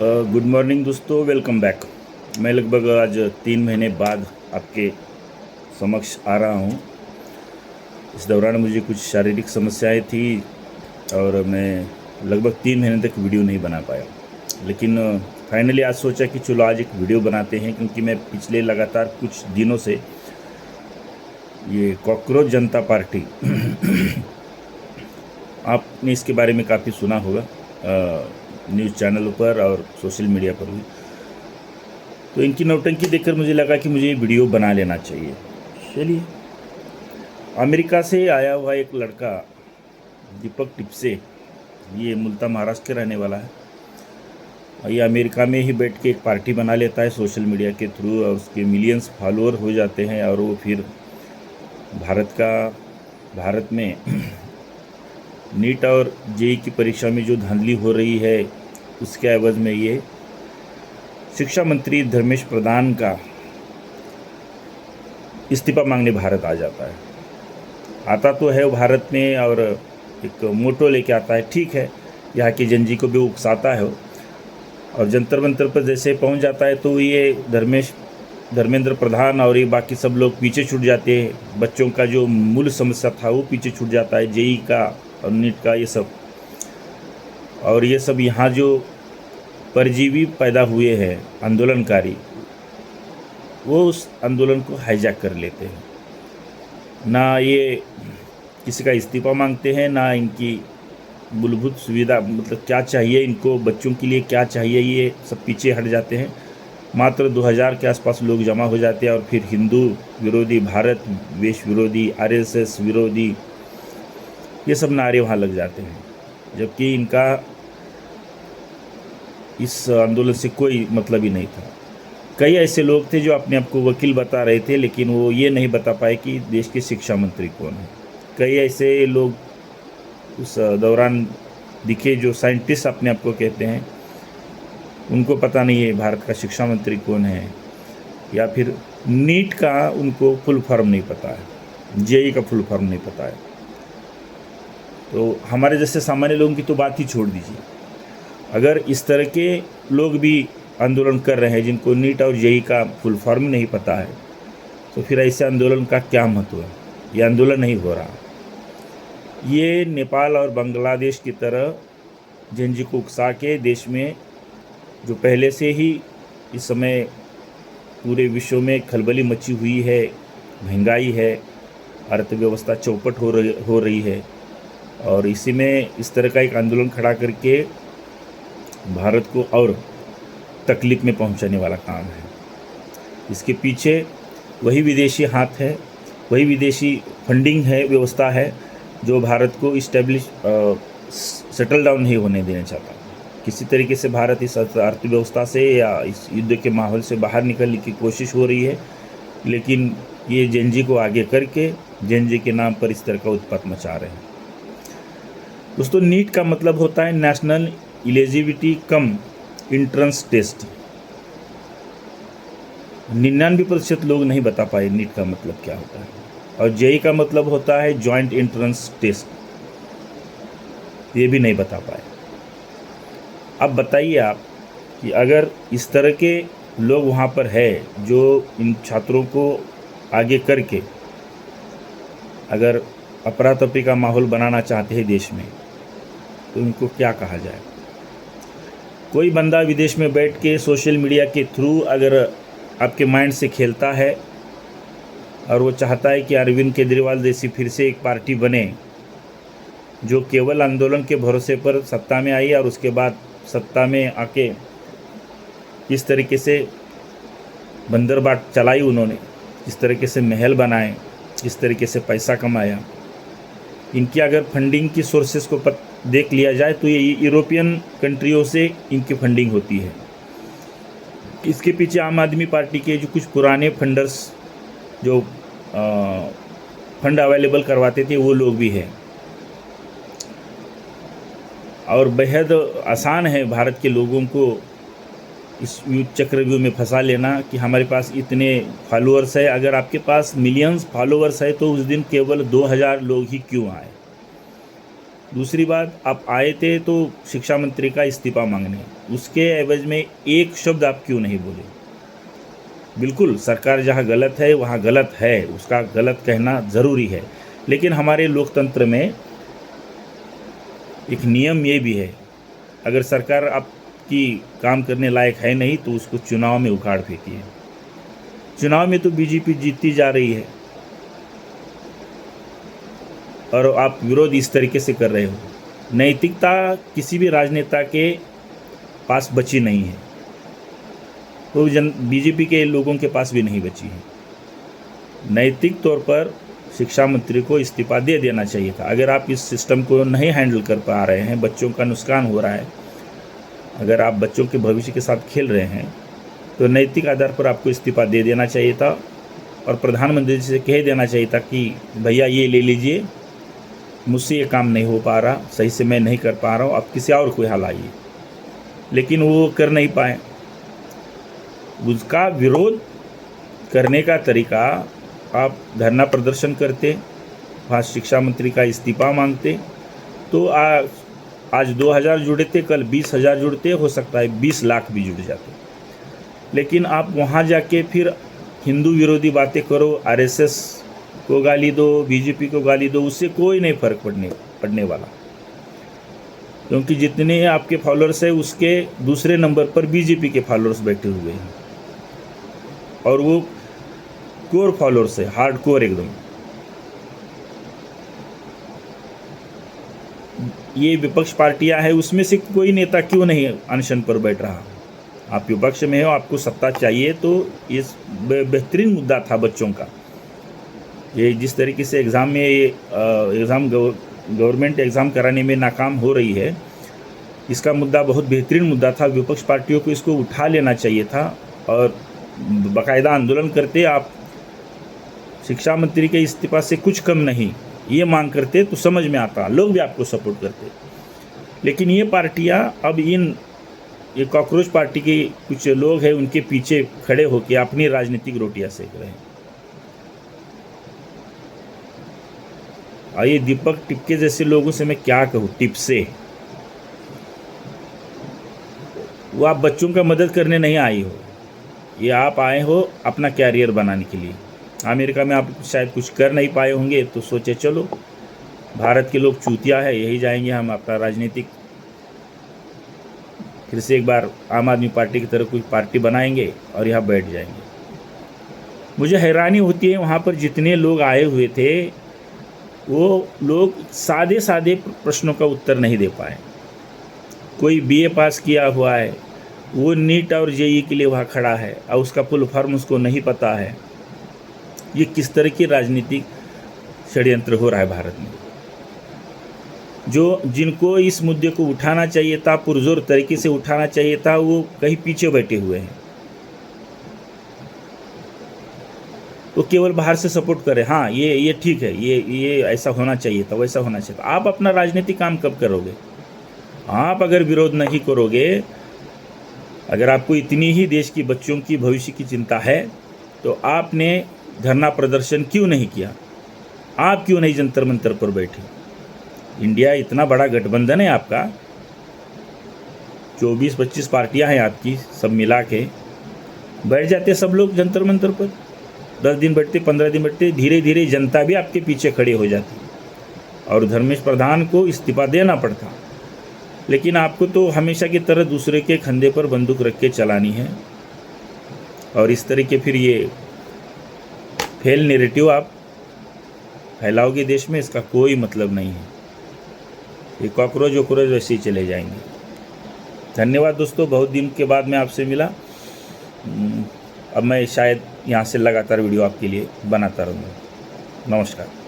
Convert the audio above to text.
Good morning दोस्तों, welcome back. मैं लगभग आज 3 महीने बाद आपके समक्ष आ रहा हूँ। इस दौरान मुझे कुछ शारीरिक समस्याएं थी और मैं लगभग 3 महीने तक वीडियो नहीं बना पाया, लेकिन फाइनली आज सोचा कि चलो आज एक वीडियो बनाते हैं, क्योंकि मैं पिछले लगातार कुछ दिनों से ये कॉकरोच जनता पार्टी आपने इसके बारे में काफ़ी सुना होगा न्यूज़ चैनलों पर और सोशल मीडिया पर भी। तो इनकी नौटंकी देखकर मुझे लगा कि मुझे ये वीडियो बना लेना चाहिए। चलिए, अमेरिका से आया हुआ एक लड़का दीपक टिपसे, ये मूलतः महाराष्ट्र के रहने वाला है और ये अमेरिका में ही बैठ के एक पार्टी बना लेता है सोशल मीडिया के थ्रू, और उसके मिलियंस फॉलोअर हो जाते हैं और वो फिर भारत में नीट और जेई की परीक्षा में जो धांधली हो रही है उसके एवज में ये शिक्षा मंत्री धर्मेश प्रधान का इस्तीफा मांगने भारत आ जाता है। आता तो है वो भारत में और एक मोटो लेके आता है, ठीक है, यहाँ की जनजी को भी उकसाता है और जंतर मंतर पर जैसे पहुँच जाता है तो ये धर्मेंद्र प्रधान और ये बाकी सब लोग पीछे छूट जाते हैं। बच्चों का जो मूल समस्या था वो पीछे छूट जाता है, जेई का और नीट का, ये सब यहाँ जो परजीवी पैदा हुए हैं आंदोलनकारी, वो उस आंदोलन को हाईजैक कर लेते हैं। ना ये किसी का इस्तीफा मांगते हैं, ना इनकी मूलभूत सुविधा मतलब क्या चाहिए इनको, बच्चों के लिए क्या चाहिए, ये सब पीछे हट जाते हैं। मात्र 2000 के आसपास लोग जमा हो जाते हैं और फिर हिंदू विरोधी, भारत देश विरोधी, आरएसएस विरोधी, ये सब नारे वहाँ लग जाते हैं, जबकि इनका इस आंदोलन से कोई मतलब ही नहीं था। कई ऐसे लोग थे जो अपने आप को वकील बता रहे थे, लेकिन वो ये नहीं बता पाए कि देश के शिक्षा मंत्री कौन है। कई ऐसे लोग उस दौरान दिखे जो साइंटिस्ट अपने आप को कहते हैं, उनको पता नहीं है भारत का शिक्षा मंत्री कौन है, या फिर नीट का उनको फुल फॉर्म नहीं पता है, जेई का फुल फॉर्म नहीं पता है। तो हमारे जैसे सामान्य लोगों की तो बात ही छोड़ दीजिए। अगर इस तरह के लोग भी आंदोलन कर रहे हैं जिनको नीट और जेई का फुल फॉर्म नहीं पता है, तो फिर ऐसे आंदोलन का क्या महत्व है? ये आंदोलन नहीं हो रहा। ये नेपाल और बांग्लादेश की तरह जनजी को उकसा के देश में जो पहले से ही इस समय पूरे विश्व में खलबली मची हुई है, महंगाई है, अर्थव्यवस्था चौपट हो रही है, और इसी में इस तरह का एक आंदोलन खड़ा करके भारत को और तकलीफ में पहुंचाने वाला काम है। इसके पीछे वही विदेशी हाथ है, वही विदेशी फंडिंग है, व्यवस्था है, जो भारत को सेटल डाउन नहीं होने देना चाहता। किसी तरीके से भारत इस अर्थव्यवस्था से या इस युद्ध के माहौल से बाहर निकलने की कोशिश हो रही है, लेकिन ये जेनजी को आगे करके जेनजी के नाम पर इस तरह का उत्पात मचा रहे हैं। दोस्तों, नीट का मतलब होता है national eligibility cum entrance test. 99% लोग नहीं बता पाए नीट का मतलब क्या होता है, और जेई का मतलब होता है जॉइंट एंट्रेंस टेस्ट, ये भी नहीं बता पाए। अब बताइए आप कि अगर इस तरह के लोग वहाँ पर है जो इन छात्रों को आगे करके अगर अपरा तपरी का माहौल बनाना चाहते हैं देश में, तो इनको क्या कहा जाए? कोई बंदा विदेश में बैठ के सोशल मीडिया के थ्रू अगर आपके माइंड से खेलता है और वो चाहता है कि अरविंद केजरीवाल जैसी फिर से एक पार्टी बने जो केवल आंदोलन के भरोसे पर सत्ता में आई और उसके बाद सत्ता में आके किस तरीके से बंदरबाट चलाई उन्होंने, किस तरीके से महल बनाए, किस तरीके से पैसा कमाया, इनकी अगर फंडिंग की सोर्सेस को देख लिया जाए तो ये यूरोपियन कंट्रियों से इनकी फंडिंग होती है। इसके पीछे आम आदमी पार्टी के जो कुछ पुराने फंडर्स जो फंड अवेलेबल करवाते थे वो लोग भी हैं। और बेहद आसान है भारत के लोगों को इस चक्रव्यूह में फंसा लेना कि हमारे पास इतने फॉलोअर्स है। अगर आपके पास मिलियंस फॉलोअर्स है तो उस दिन केवल 2000 लोग ही क्यों आए? दूसरी बात, आप आए थे तो शिक्षा मंत्री का इस्तीफा मांगने, उसके एवज में एक शब्द आप क्यों नहीं बोले? बिल्कुल, सरकार जहाँ गलत है वहाँ गलत है, उसका गलत कहना ज़रूरी है, लेकिन हमारे लोकतंत्र में एक नियम ये भी है, अगर सरकार आपकी काम करने लायक है नहीं तो उसको चुनाव में उखाड़ फेंकिए। चुनाव में तो बीजेपी जीतती जा रही है और आप विरोध इस तरीके से कर रहे हो। नैतिकता किसी भी राजनेता के पास बची नहीं है, वो बीजेपी के लोगों के पास भी नहीं बची है। नैतिक तौर पर शिक्षा मंत्री को इस्तीफा दे देना चाहिए था। अगर आप इस सिस्टम को नहीं हैंडल कर पा रहे हैं, बच्चों का नुकसान हो रहा है, अगर आप बच्चों के भविष्य के साथ खेल रहे हैं, तो नैतिक आधार पर आपको इस्तीफा दे देना चाहिए था और प्रधानमंत्री जी से कह देना चाहिए था कि भैया ये ले लीजिए, मुझसे ये काम नहीं हो पा रहा, सही से मैं नहीं कर पा रहा हूँ, आप किसी और को यहाँ लाइए। लेकिन वो कर नहीं पाए। उसका विरोध करने का तरीका, आप धरना प्रदर्शन करते, वहाँ शिक्षा मंत्री का इस्तीफा मांगते, तो आज 2000 जुड़े थे, कल 20,000 जुड़ते, हो सकता है 20 लाख भी जुड़ जाते। लेकिन आप वहाँ जाके फिर हिंदू विरोधी बातें करो, आरएसएस को गाली दो, बीजेपी को गाली दो, उससे कोई नहीं फर्क पड़ने वाला, क्योंकि जितने आपके फॉलोअर्स हैं उसके दूसरे नंबर पर बीजेपी के फॉलोअर्स बैठे हुए हैं और वो कोर फॉलोअर्स है, हार्ड कोर एकदम। ये विपक्ष पार्टियां हैं, उसमें से कोई नेता क्यों नहीं अनशन पर बैठ रहा? आप विपक्ष में हो, आपको सत्ता चाहिए, तो ये बेहतरीन मुद्दा था बच्चों का। ये जिस तरीके से एग्ज़ाम में गवर्नमेंट एग्ज़ाम कराने में नाकाम हो रही है, इसका मुद्दा बहुत बेहतरीन मुद्दा था। विपक्ष पार्टियों को इसको उठा लेना चाहिए था और बाकायदा आंदोलन करते। आप शिक्षा मंत्री के इस्तीफा से कुछ कम नहीं ये मांग करते तो समझ में आता, लोग भी आपको सपोर्ट करते। लेकिन ये पार्टियां अब ये कॉकरोच पार्टी के कुछ लोग हैं, उनके पीछे खड़े होकर अपनी राजनीतिक रोटियां सेक रहे हैं। और ये दीपक टिपके जैसे लोगों से मैं क्या कहूँ, टिप से वो आप बच्चों का मदद करने नहीं आई हो, ये आप आए हो अपना कैरियर बनाने के लिए। अमेरिका में आप शायद कुछ कर नहीं पाए होंगे तो सोचे चलो भारत के लोग चूतिया है, यही जाएंगे हम अपना राजनीतिक फिर से एक बार आम आदमी पार्टी की तरह कोई पार्टी बनाएंगे और यहाँ बैठ जाएंगे। मुझे हैरानी होती है, वहाँ पर जितने लोग आए हुए थे वो लोग सादे सादे प्रश्नों का उत्तर नहीं दे पाए। कोई बीए पास किया हुआ है, वो नीट और जेईई के लिए वहाँ खड़ा है और उसका फुल फॉर्म उसको नहीं पता है। ये किस तरह की राजनीतिक षड्यंत्र हो रहा है भारत में? जिनको इस मुद्दे को उठाना चाहिए था, पुरजोर तरीके से उठाना चाहिए था, वो कहीं पीछे बैठे हुए हैं। तो केवल बाहर से सपोर्ट करें, हाँ ये ठीक है, ये ऐसा होना चाहिए था, वैसा होना चाहिए था। आप अपना राजनीतिक काम कब करोगे? आप अगर विरोध नहीं करोगे, अगर आपको इतनी ही देश की बच्चों की भविष्य की चिंता है, तो आपने धरना प्रदर्शन क्यों नहीं किया? आप क्यों नहीं जंतर मंतर पर बैठे? इंडिया इतना बड़ा गठबंधन है आपका, 24-25 पार्टियां हैं आपकी, सब मिला के बैठ जाते सब लोग जंतर मंतर पर। 10 दिन बैठते, 15 दिन बैठते, धीरे धीरे जनता भी आपके पीछे खड़ी हो जाती और धर्मेश प्रधान को इस्तीफा देना पड़ता। लेकिन आपको तो हमेशा की तरह दूसरे के कंधे पर बंदूक रख के चलानी है और इस तरह के फिर ये फेल नैरेटिव आप फैलाओगे देश में, इसका कोई मतलब नहीं है। ये कॉकरोच वॉकरोच वैसे ही चले जाएंगे। धन्यवाद दोस्तों, बहुत दिन के बाद मैं आपसे मिला। अब मैं शायद यहाँ से लगातार वीडियो आपके लिए बनाता रहूँगा। नमस्कार।